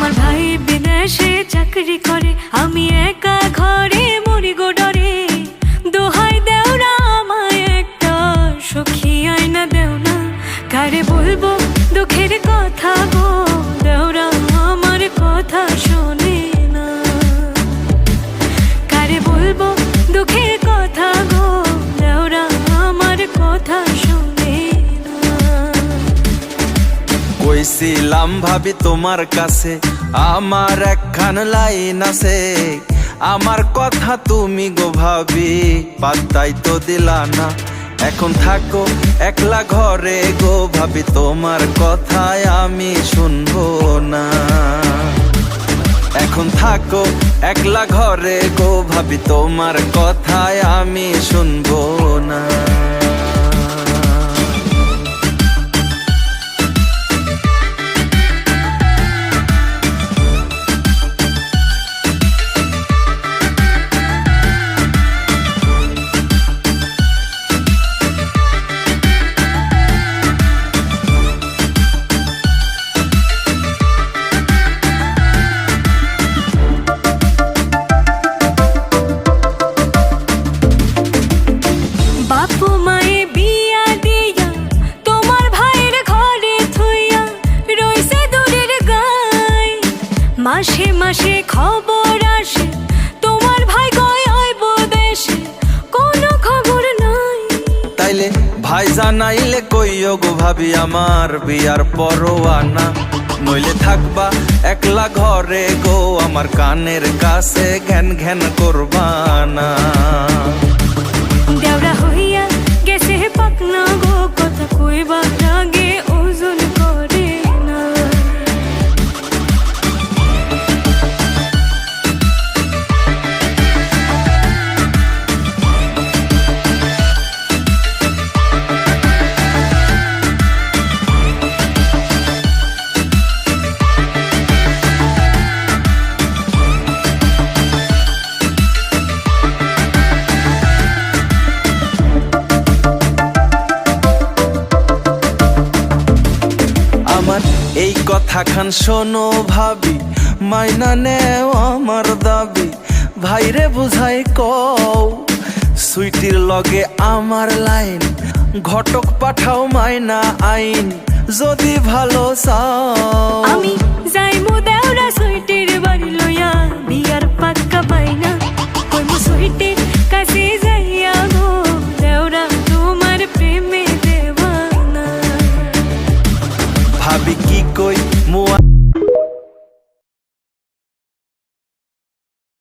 তোমার ভাই বিদেশে চাকরি করে, আমি একা ঘরে মরি গো ডরে। দোহাই দেও না আমায় একটা সখী আয়না দেও না, কারে বলবো দুঃখের কথা গো, দেওরা আমার কথা শোনে না। কারে বলবো দুঃখের কথা গো, দেওরা আমার কথা শোনে না। কইছিলাম ভাবি তোমার কাছে আমার একখান লাইন আছে, আমার কথা তুমি গো ভাবি পাত্তাই তো দিলা না। এখন থাকো একলা ঘরে গো ভাবি, তোমার কথায় আমি শুনবো না। এখন থাকো একলা ঘরে গো ভাবি, তোমার কথায় আমি শুনবো না। বাপু মায়ে বিয়া দিয়া তোমার ভাইয়ের ঘরে থইয়া রইছে দূরের গায়। মাসে মাসে খবর আসে তোমার ভাই গয় আইব দেশে, কোনো খবর নাই। তাইলে ভাই জানাইলে কইও গো ভাবি আমার বিয়ার পরোয়ানা, নইলে থাকবা একলা ঘরে গো আমার কানের কাছে ঘ্যান ঘ্যান করবানা। দেওরা হইয়া গেছে পাকনা গো, কথা কইবার আগে ওজন করে না। আমার এই কথা খান শোনো ভাবি, মাইনা নেও আমার দাবি, ভাইরে বুঝাই কও সুইটির লগে আমার লাইন, ঘটক পাঠাও মাইনা আইন যদি ভালো চাও।